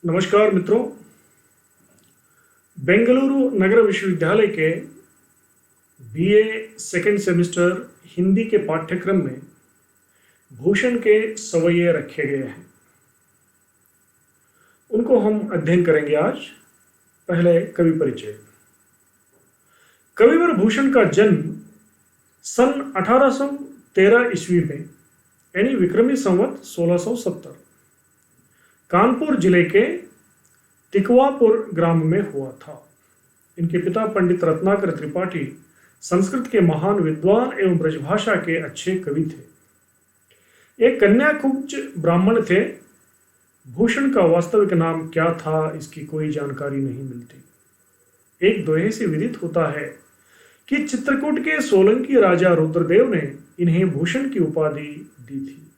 नमस्कार मित्रों। बेंगलुरु नगर विश्वविद्यालय के बीए सेकेंड सेमेस्टर हिंदी के पाठ्यक्रम में भूषण के सवैये रखे गए हैं। उनको हम अध्ययन करेंगे आज। पहले कवि परिचय। कविवर भूषण का जन्म सन 1813 ईस्वी में यानी विक्रमी संवत 1670 कानपुर जिले के तिकवापुर ग्राम में हुआ था। इनके पिता पंडित रत्नाकर त्रिपाठी संस्कृत के महान विद्वान एवं ब्रजभाषा के अच्छे कवि थे। एक कन्याकुब्ज ब्राह्मण थे। भूषण का वास्तविक नाम क्या था इसकी कोई जानकारी नहीं मिलती। एक दोहे से विदित होता है कि चित्रकूट के सोलंकी राजा रुद्रदेव ने इन्हें भूषण की उपाधि दी थी।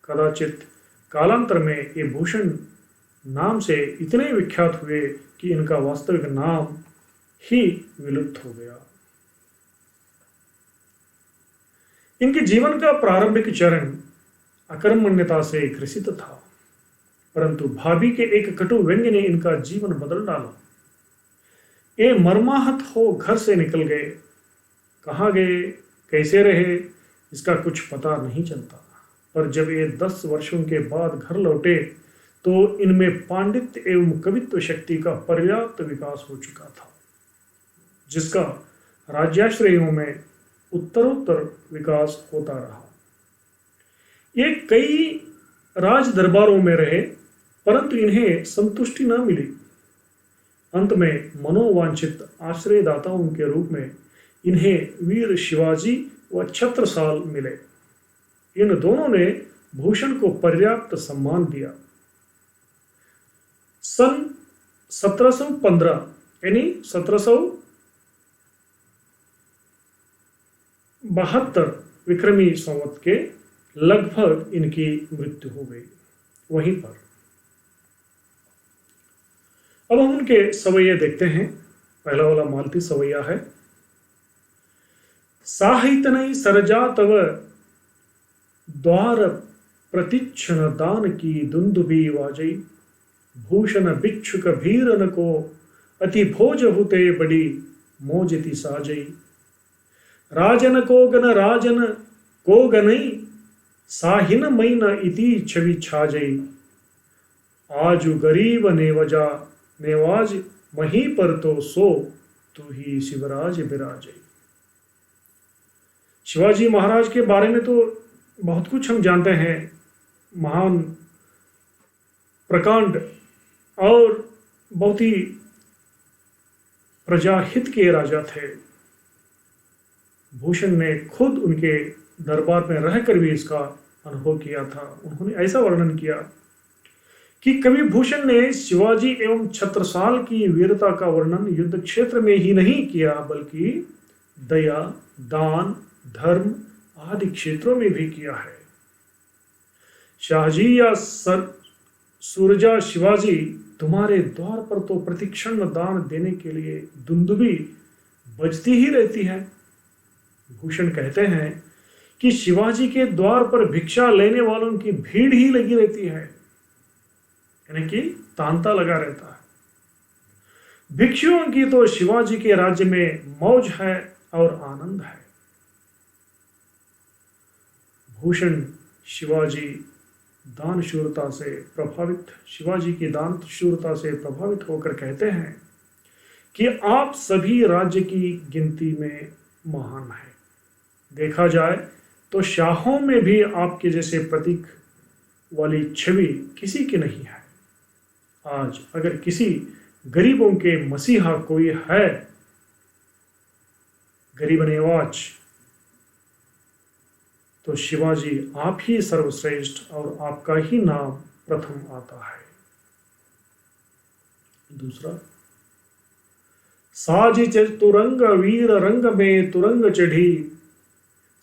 कदाचित कालांतर में ये भूषण नाम से इतने विख्यात हुए कि इनका वास्तविक नाम ही विलुप्त हो गया। इनके जीवन का प्रारंभिक चरण अकर्मण्यता से ग्रसित था, परंतु भाभी के एक कटु व्यंग्य ने इनका जीवन बदल डाला। ये मर्माहत हो घर से निकल गए। कहाँ गए, कैसे रहे, इसका कुछ पता नहीं चलता। पर जब ये 10 वर्षों के बाद घर लौटे तो इनमें पांडित्य एवं कवित्व शक्ति का पर्याप्त विकास हो चुका था, जिसका राज्याश्रयों में उत्तरोत्तर विकास होता रहा। ये कई राज दरबारों में रहे, परंतु इन्हें संतुष्टि न मिली। अंत में मनोवांछित आश्रयदाताओं के रूप में इन्हें वीर शिवाजी व छत्रसाल मिले। इन दोनों ने भूषण को पर्याप्त सम्मान दिया। सन 1715 यानी 1772 विक्रमी संवत के लगभग इनकी मृत्यु हो गई। वहीं पर अब हम उनके सवैये देखते हैं। पहला वाला मालती सवैया है। साहितनई सरजा तव द्वार प्रतिक्षण दान की दुंदुबी वाजई, भूषण भिक्षुक भीरन को अति भोज हुते बड़ी मोजति साजई, राजन को गनई साहिन मैन इति छवि छाजई, आजु गरीब नेवाज मही पर तो सो तू ही शिवराज बिराजई। शिवाजी महाराज के बारे में तो बहुत कुछ हम जानते हैं। महान प्रकांड और बहुत ही प्रजाहित के राजा थे। भूषण ने खुद उनके दरबार में रहकर भी इसका अनुभव किया था। उन्होंने ऐसा वर्णन किया कि कवि भूषण ने शिवाजी एवं छत्रसाल की वीरता का वर्णन युद्ध क्षेत्र में ही नहीं किया, बल्कि दया, दान, धर्म आदि क्षेत्रों में भी किया है। शाहजी या सूरजा शिवाजी, तुम्हारे द्वार पर तो प्रतिक्षण दान देने के लिए दुंदुबी बजती ही रहती है। भूषण कहते हैं कि शिवाजी के द्वार पर भिक्षा लेने वालों की भीड़ ही लगी रहती है, यानी कि तांता लगा रहता है। भिक्षुओं की तो शिवाजी के राज्य में मौज है और आनंद है। भूषण शिवाजी की दान शूरता से प्रभावित होकर कहते हैं कि आप सभी राज्य की गिनती में महान हैं। देखा जाए तो शाहों में भी आपके जैसे प्रतीक वाली छवि किसी की नहीं है। आज अगर किसी गरीबों के मसीहा कोई है, गरीब नेवाज, तो शिवाजी आप ही सर्वश्रेष्ठ और आपका ही नाम प्रथम आता है। दूसरा, साज तुरंग वीर रंग में तुरंग चढ़ी,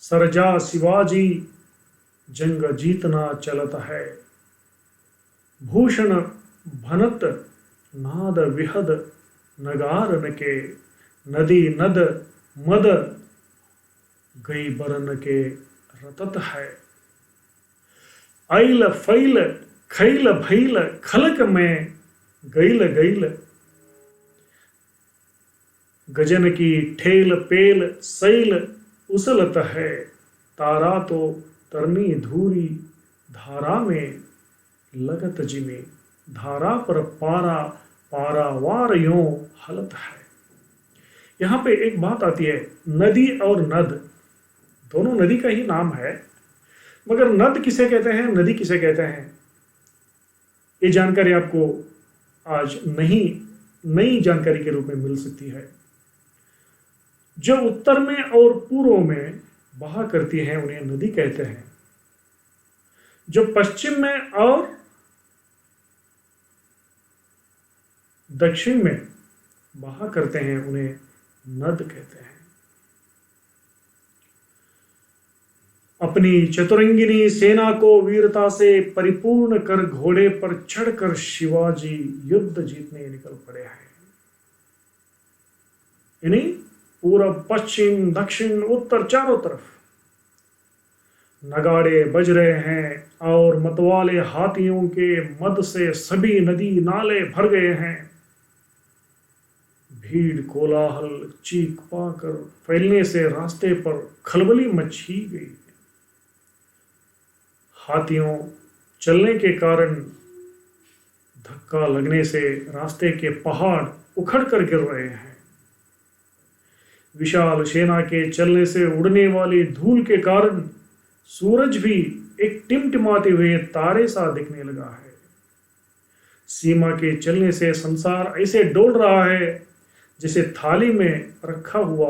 सरजा शिवाजी जंग जीतना चलत है, भूषण भनत नाद विहद नगारन के, नदी नद मद गई बरन के रतत है, ऐल फैल खैल भैल खलक में गैल गैल, गजन की ठेल पेल सैल उसलत है, तारा तो तरनी धूरी धारा में लगत जिमे, धारा पर पारा पारावार यों हलत है। यहां पे एक बात आती है, नदी और नद दोनों नदी का ही नाम है, मगर नद किसे कहते हैं, नदी किसे कहते हैं, ये जानकारी आपको आज नई जानकारी के रूप में मिल सकती है। जो उत्तर में और पूर्व में बहा करती हैं उन्हें नदी कहते हैं। जो पश्चिम में और दक्षिण में बहा करते हैं उन्हें नद कहते हैं। अपनी चतुरंगिनी सेना को वीरता से परिपूर्ण कर घोड़े पर चढ़कर शिवाजी युद्ध जीतने निकल पड़े हैं। यानी पूर्व पश्चिम दक्षिण उत्तर चारों तरफ नगाड़े बज रहे हैं और मतवाले हाथियों के मद से सभी नदी नाले भर गए हैं। भीड़ कोलाहल चीख पाकर फैलने से रास्ते पर खलबली मची गई। हाथियों चलने के कारण धक्का लगने से रास्ते के पहाड़ उखड़ कर गिर रहे हैं। विशाल सेना के चलने से उड़ने वाली धूल के कारण सूरज भी एक टिमटिमाते हुए तारे सा दिखने लगा है। सीमा के चलने से संसार ऐसे डोल रहा है जैसे थाली में रखा हुआ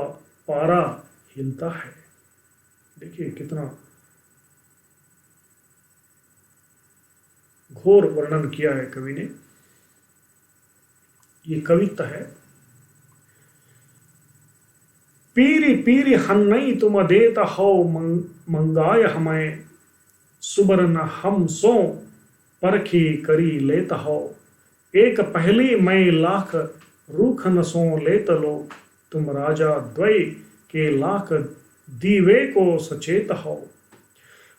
पारा हिलता है। देखिए कितना घोर वर्णन किया है कवि ने। ये कविता है। पीरी पीरी हन्नई तुम देता हो मंगाय हमें, सुबरन हम सो परखी करी लेता हो। एक पहली मैं लाख रूख न सो लेत लो, तुम राजा द्वय के लाख दीवे को सचेत हो।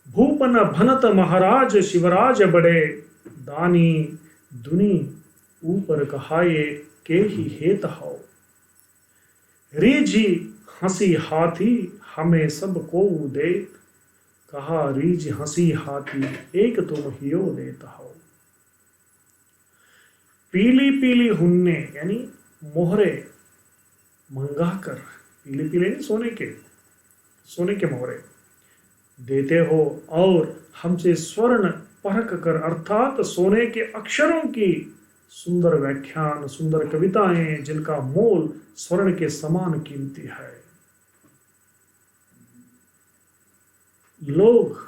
भूपन भनत महाराज शिवराज बड़े, दानी दुनी ऊपर कहाये के ही हेत हो। रीझी हंसी हाथी हमें सब को देत, कहा रीझ हंसी हाथी एक तुम हियो देता हो। पीली पीली हुन्ने यानी मोहरे मंगाकर, पीले पीले नहीं सोने के मोहरे देते हो और हमसे स्वर्ण परख कर अर्थात सोने के अक्षरों की सुंदर व्याख्यान सुंदर कविताएं जिनका मोल स्वर्ण के समान कीमती है। लोग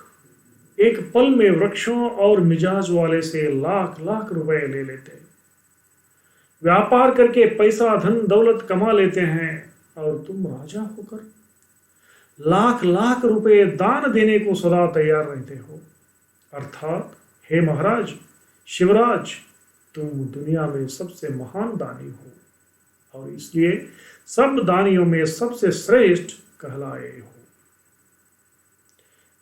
एक पल में वृक्षों और मिजाज वाले से लाख लाख रुपए ले लेते, व्यापार करके पैसा धन दौलत कमा लेते हैं, और तुम राजा होकर लाख लाख रुपए दान देने को सदा तैयार रहते हो। अर्थात हे महाराज शिवराज, तुम दुनिया में सबसे महान दानी हो और इसलिए सब दानियों में सबसे श्रेष्ठ कहलाए हो।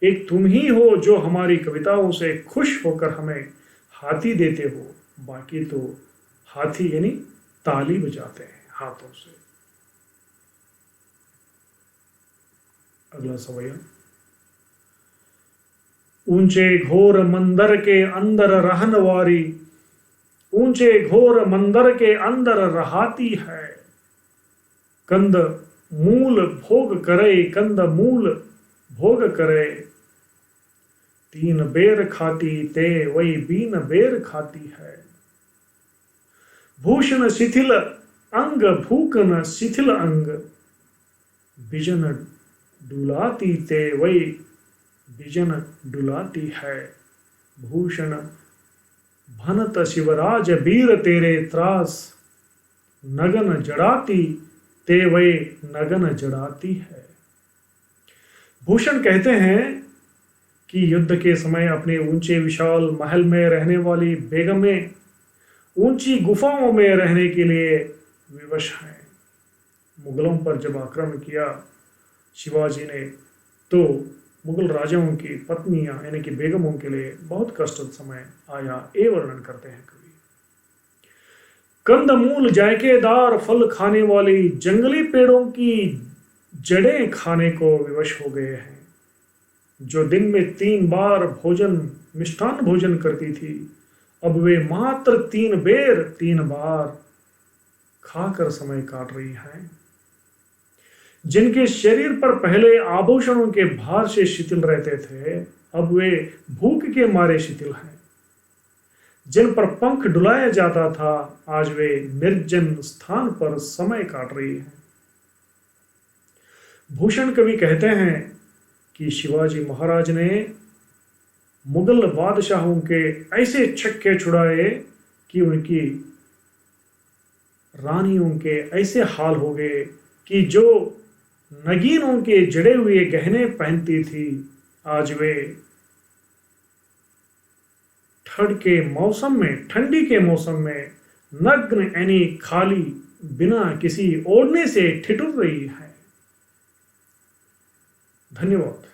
एक तुम ही हो जो हमारी कविताओं से खुश होकर हमें हाथी देते हो, बाकी तो हाथी यानी ताली बजाते हैं हाथों से। अगला सवैया। ऊंचे घोर मंदिर के अंदर रहन वारी, ऊंचे घोर मंदिर के अंदर रहाती है। कंद मूल भोग करे, कंद मूल भोग करे। तीन बेर खाती ते वही बीन बेर खाती है। भूषण शिथिल अंग भूकन शिथिल अंग, बिजन डुलाती ते वही बिजन डुलाती है। भूषण भनत शिवराज वीर तेरे त्रास, नगन जड़ाती ते वही नगन जड़ाती है। भूषण कहते हैं कि युद्ध के समय अपने ऊंचे विशाल महल में रहने वाली बेगमें ऊंची गुफाओं में रहने के लिए विवश हैं। मुगलों पर जब आक्रमण किया शिवाजी ने तो मुगल राजाओं की पत्नियां यानी कि बेगमों के लिए बहुत कष्ट समय आया, ये वर्णन करते हैं कवि। कंदमूल जायकेदार फल खाने वाली जंगली पेड़ों की जड़ें खाने को विवश हो गए हैं। जो दिन में 3 बार भोजन मिष्ठान भोजन करती थी, अब वे मात्र 3 बार खाकर समय काट रही हैं। जिनके शरीर पर पहले आभूषणों के भार से शिथिल रहते थे, अब वे भूख के मारे शिथिल हैं। जिन पर पंख डुलाया जाता था, आज वे निर्जन स्थान पर समय काट रही हैं। भूषण कवि कहते हैं कि शिवाजी महाराज ने मुगल बादशाहों के ऐसे छक्के छुड़ाए कि उनकी रानियों के ऐसे हाल हो गए कि जो नगीनों के जड़े हुए गहने पहनती थी, आज वे ठंडी के मौसम में नग्न यानी खाली बिना किसी ओढ़ने से ठिठुर रही है। धन्यवाद।